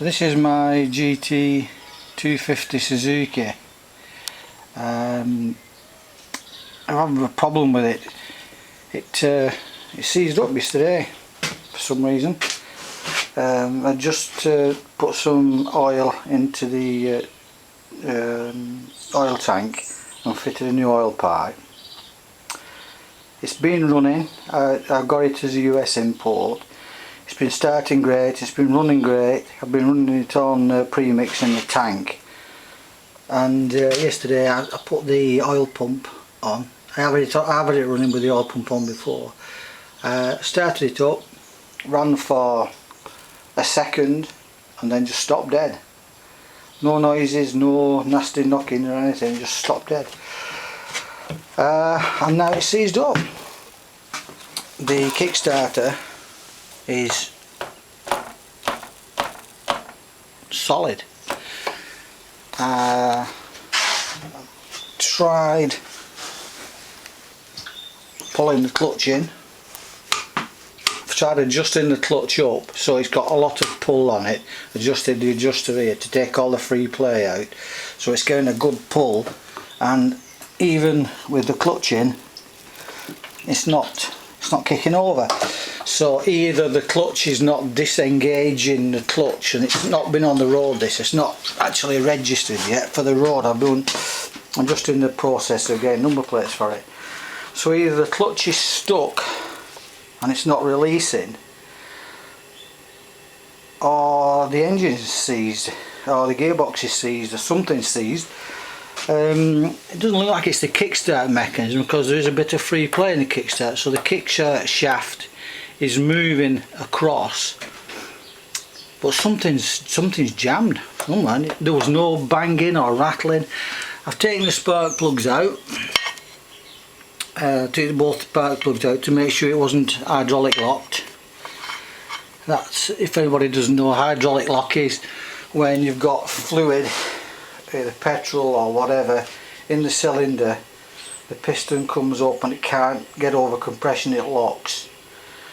This is my gt250 Suzuki. I'm having a problem with it. It seized up yesterday for some reason. I just put some oil into the oil tank and fitted a new oil pipe. It's been running. I got it as a US import. It's been starting great, it's been running great. I've been running it on premix in the tank, and yesterday I put the oil pump on. I have it running with the oil pump on before. Started it up, ran for a second and then just stopped dead. No noises, no nasty knocking or anything, just stopped dead. And now it's seized up. The kickstarter is solid. Tried pulling the clutch in. I've tried adjusting the clutch up so it's got a lot of pull on it. Adjusted the adjuster here to take all the free play out, so it's getting a good pull, and even with the clutch in, it's not kicking over. So either the clutch is not disengaging the clutch, and it's not been on the road, it's not actually registered yet for the road. I'm just in the process of getting number plates for it. So either the clutch is stuck and it's not releasing, or the engine is seized, or the gearbox is seized, or something's seized. It doesn't look like it's the kickstart mechanism, because there is a bit of free play in the kickstart, so the kickstart shaft is moving across, but something's jammed somewhere. There was no banging or rattling. I've taken the spark plugs out, took both spark plugs out to make sure it wasn't hydraulic locked. That's, if anybody doesn't know, hydraulic lock is when you've got fluid, either petrol or whatever, in the cylinder. The piston comes up and it can't get over compression, it locks.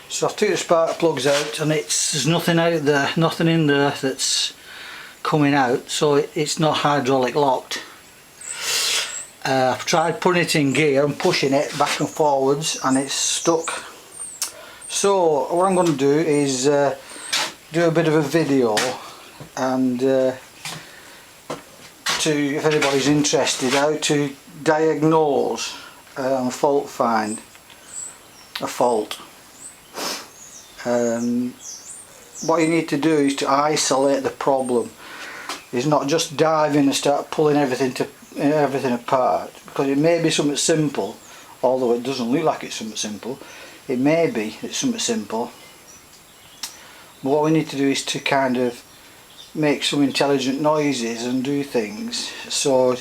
So I've took the spark plugs out, and there's nothing out there, nothing in there that's coming out, so it's not hydraulic locked. I've tried putting it in gear and pushing it back and forwards, and it's stuck. So what I'm going to do is do a bit of a video, and if anybody's interested, how to diagnose and fault find a fault. What you need to do is to isolate the problem. Is not just dive in and start pulling everything apart, because it may be something simple, although it doesn't look like it's something simple. It may be it's something simple, but what we need to do is to kind of make some intelligent noises and do things, so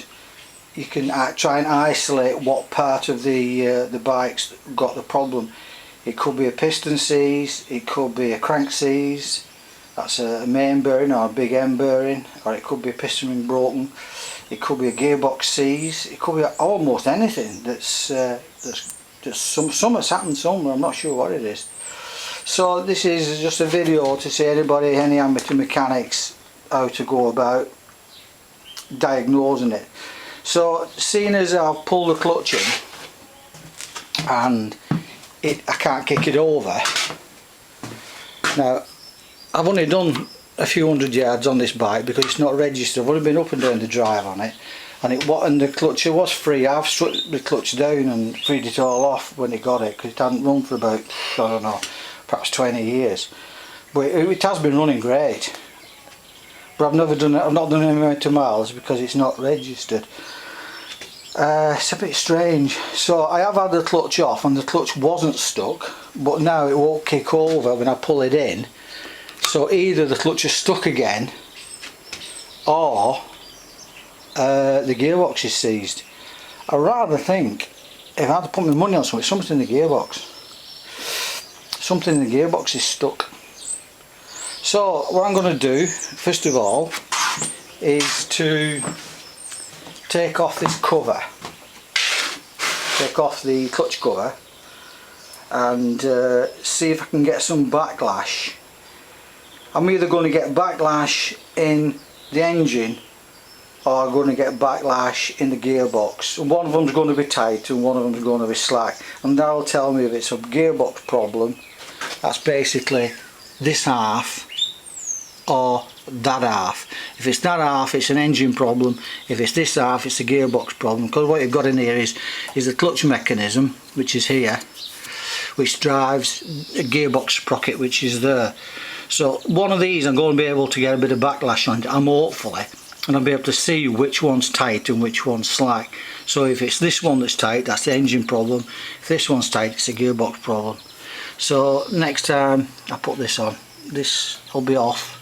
you can try and isolate what part of the bike's got the problem. It could be a piston seize, it could be a crank seize, that's a main bearing or a big end bearing, or it could be a piston ring broken, it could be a gearbox seize, it could be almost anything that's something's happened somewhere. I'm not sure what it is. So this is just a video to see anybody, any amateur mechanics, how to go about diagnosing it. So seeing as I've pulled the clutch in and I can't kick it over. Now I've only done a few hundred yards on this bike because it's not registered. I've only been up and down the drive on it, and the clutch, it was free. I've struck the clutch down and freed it all off when it got it, because it hadn't run for about, I don't know, perhaps 20 years. But it has been running great. But I've not done any amount of miles because it's not registered. It's a bit strange. So I have had the clutch off and the clutch wasn't stuck, but now it won't kick over when I pull it in. So either the clutch is stuck again, or the gearbox is seized. I rather think, if I had to put my money on something in the gearbox. Something in the gearbox is stuck. So what I'm going to do first of all is to take off this cover, take off the clutch cover, and see if I can get some backlash I'm either going to get backlash in the engine or I'm going to get backlash in the gearbox. And one of them's going to be tight and one of them's going to be slack, and that'll tell me if it's a gearbox problem, that's basically this half, or that half. If it's that half, it's an engine problem. If it's this half, it's a gearbox problem, because what you've got in here is the clutch mechanism, which is here, which drives a gearbox sprocket, which is there. So one of these I'm going to be able to get a bit of backlash on, I'm hopefully, and I'll be able to see which one's tight and which one's slack. So if it's this one that's tight, that's the engine problem. If this one's tight, it's a gearbox problem. So next time I put this on, this will be off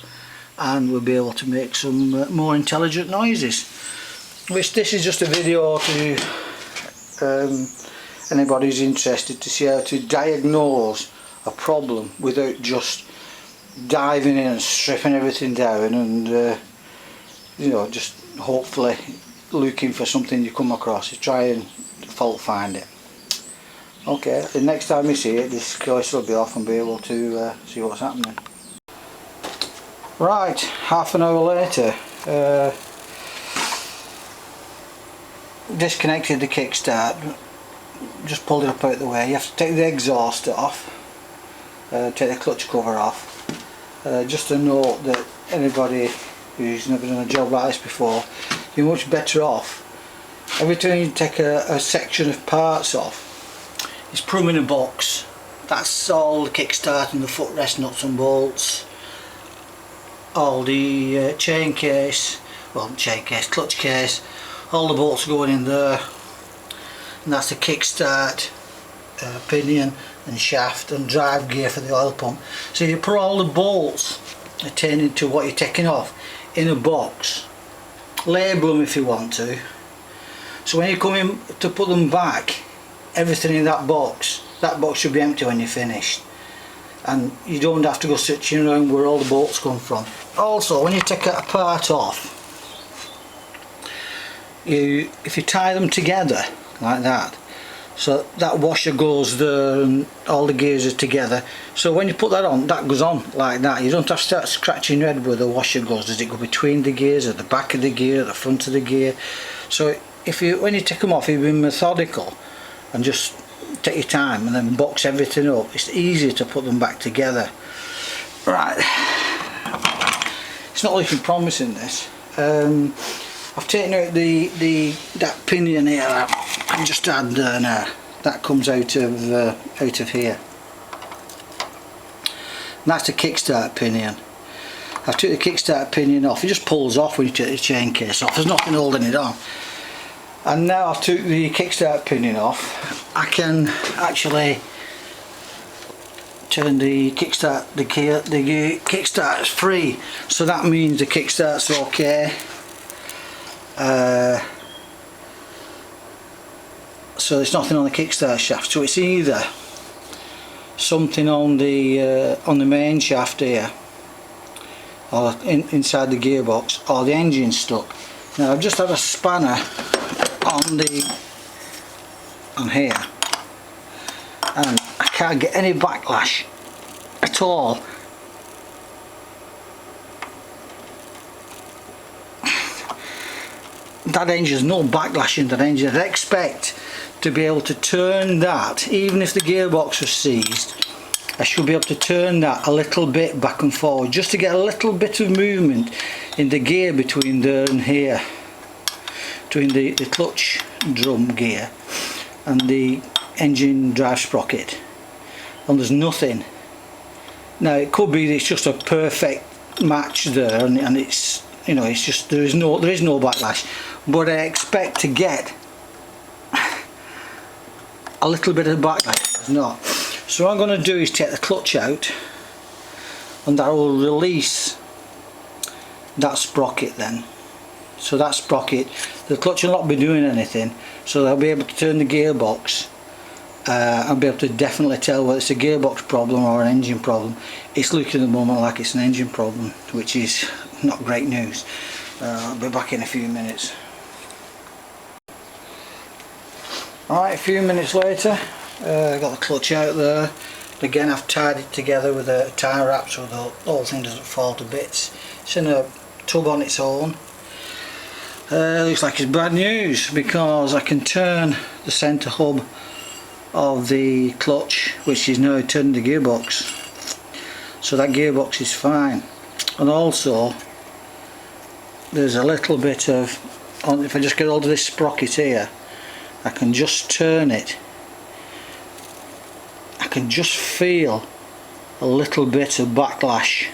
and we'll be able to make some more intelligent noises. Which this is just a video to anybody who's interested to see how to diagnose a problem without just diving in and stripping everything down and you know, just hopefully looking for something you come across. You try and fault find it. Okay, the next time you see it, this course will be off and be able to see what's happening. Right, half an hour later, disconnected the kickstart, just pulled it up out of the way. You have to take the exhaust off, take the clutch cover off. Just a note that anybody who's never done a job like this before, you're much better off every time you take a section of parts off. It's put them in a box. That's all the kickstart and the footrest nuts and bolts, all the chain case, well, chain case, clutch case, all the bolts going in there, and that's the kickstart, pinion and shaft and drive gear for the oil pump. So you put all the bolts attaining to what you're taking off in a box, label them if you want to, so when you come in to put them back, everything in that box should be empty when you're finished, and you don't have to go searching around where all the bolts come from. Also, when you take a part off, if you tie them together like that, so that washer goes there and all the gears are together, so when you put that on, that goes on like that. You don't have to start scratching your head where the washer goes. Does it go between the gears, at the back of the gear, at the front of the gear? So when you take them off, you be methodical and just take your time and then box everything up. It's easier to put them back together. Right, it's not looking promising, this. I've taken out that pinion here I just had there now. That comes out of here. And that's the kickstart pinion. I've took the kickstart pinion off. It just pulls off when you take the chain case off. There's nothing holding it on. And now I've took the kickstart pinion off, I can actually turn the kickstart, the kickstart is free, so that means the kickstart's okay. So there's nothing on the kickstart shaft, so it's either something on the main shaft here, or inside the gearbox, or the engine stuck. Now I've just had a spanner on here, and I can't get any backlash at all. That engine's no backlash in that engine. I'd expect to be able to turn that, even if the gearbox was seized, I should be able to turn that a little bit back and forward, just to get a little bit of movement in the gear between there and here, between the clutch drum gear and the engine drive sprocket, and there's nothing. Now it could be that it's just a perfect match there, and it's, you know, it's just there is no backlash, but I expect to get a little bit of backlash. There's not. So what I'm going to do is take the clutch out, and that will release that sprocket then. So that sprocket, the clutch will not be doing anything, so they'll be able to turn the gearbox. I'll be able to definitely tell whether it's a gearbox problem or an engine problem. It's looking at the moment like it's an engine problem, which is not great news. I'll be back in a few minutes. Alright, a few minutes later, got the clutch out there, Again, I've tied it together with a tie wrap so the whole thing doesn't fall to bits. It's in a tub on its own. Looks like it's bad news because I can turn the centre hub of the clutch, which is now turned the gearbox, so that gearbox is fine. And also there's a little bit of, if I just get hold of this sprocket here, I can just turn it. I can just feel a little bit of backlash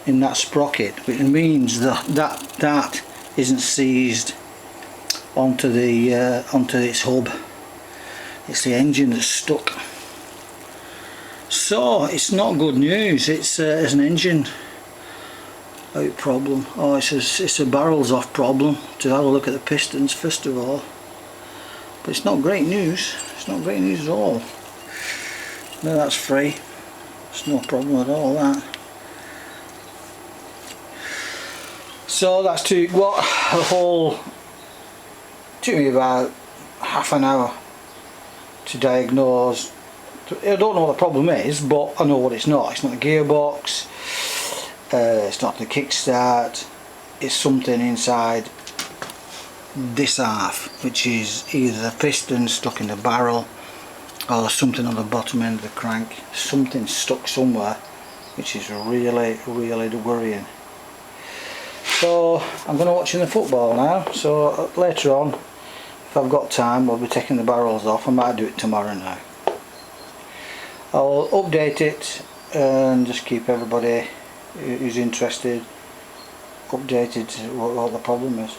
in that sprocket, which means that isn't seized onto its hub. It's the engine that's stuck. So it's not good news. It's an engine out problem. Oh, it's a barrels off problem. To have a look at the pistons first of all. But it's not great news. It's not great news at all. No, that's free. It's no problem at all, that. So that's took me about half an hour to diagnose. I don't know what the problem is, but I know what it's not. It's not the gearbox, it's not the kickstart, it's something inside this half, which is either the piston stuck in the barrel or something on the bottom end of the crank. Something stuck somewhere, which is really worrying. So I'm going to watch the football now, so later on, if I've got time, I'll be taking the barrels off. I might do it tomorrow now. I'll update it and just keep everybody who's interested updated what the problem is.